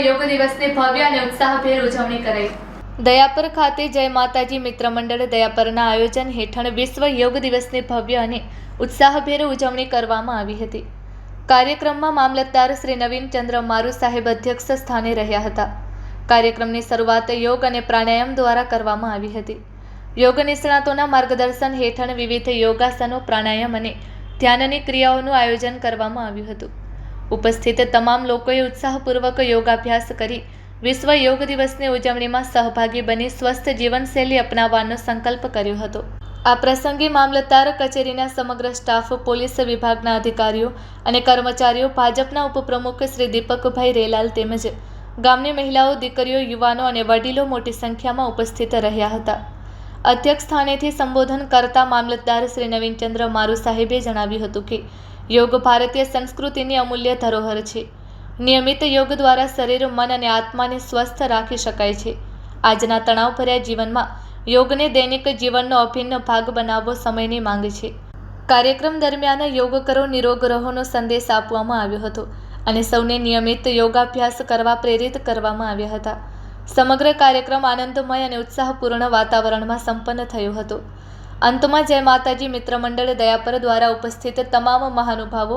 યોગ દિવસની ભવ્ય અને ઉત્સાહભેર ઉજવણી કરાઈ। દયાપર ખાતે જય માતાજી મિત્ર મંડળ દયાપરના આયોજન હેઠળ વિશ્વ યોગ દિવસની ભવ્ય અને ઉત્સાહભેર ઉજવણી કરવામાં આવી હતી। કાર્યક્રમમાં મામલતદાર શ્રી નવીનચંદ્ર મારુ સાહેબ અધ્યક્ષ સ્થાને રહ્યા હતા। કાર્યક્રમની શરૂઆત યોગ અને પ્રાણાયામ દ્વારા કરવામાં આવી હતી। યોગ નિષ્ણાતોના માર્ગદર્શન હેઠળ વિવિધ યોગાસનો, પ્રાણાયામ અને ધ્યાનની ક્રિયાઓનું આયોજન કરવામાં આવ્યું હતું। ઉપસ્થિત તમામ લોકોએ ઉત્સાહપૂર્વક યોગાભ્યાસ કરી વિશ્વ યોગ દિવસની ઉજવણીમાં સહભાગી બની સ્વસ્થ જીવનશૈલી અપનાવવાનો સંકલ્પ કર્યો હતો। આ પ્રસંગે મામલતદાર કચેરીના સમગ્ર સ્ટાફ, પોલીસ વિભાગના અધિકારીઓ અને કર્મચારીઓ, ભાજપના ઉપપ્રમુખ શ્રી દીપકભાઈ રેલાલ તેમજ ગામની મહિલાઓ, દીકરીઓ, યુવાનો અને વડીલો મોટી સંખ્યામાં ઉપસ્થિત રહ્યા હતા। અધ્યક્ષ સ્થાનેથી સંબોધન કરતા મામલતદાર શ્રી નવીનચંદ્ર મારુ સાહેબે જણાવ્યું હતું કે યોગ ભારતીય સંસ્કૃતિની અમૂલ્ય ધરોહર છે। નિયમિત યોગ દ્વારા શરીર, મન અને આત્માને સ્વસ્થ રાખી શકાય છે। આજના તણાવભર્યા જીવનમાં યોગને દૈનિક જીવનનો અભિન્ન ભાગ બનાવવો સમયની માંગ છે। કાર્યક્રમ દરમિયાન યોગ કરો, નિરોગ રહોનો સંદેશ આપવામાં આવ્યો હતો અને સૌને નિયમિત યોગાભ્યાસ કરવા પ્રેરિત કરવામાં આવ્યા હતા। સમગ્ર કાર્યક્રમ આનંદમય અને ઉત્સાહપૂર્ણ વાતાવરણમાં સંપન્ન થયો હતો। અંતમાં જય માતાજી મિત્ર મંડળ દયાપર દ્વારા ઉપસ્થિત તમામ મહાનુભાવો,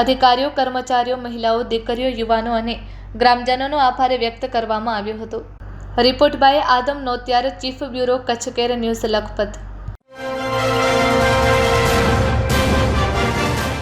અધિકારીઓ, કર્મચારીઓ, મહિલાઓ, દીકરીઓ, યુવાનો અને ગ્રામજનોનો આભાર વ્યક્ત કરવામાં આવ્યો હતો। Report by Adam Notiyar, chief bureau, Kutch care news, Lakhpat.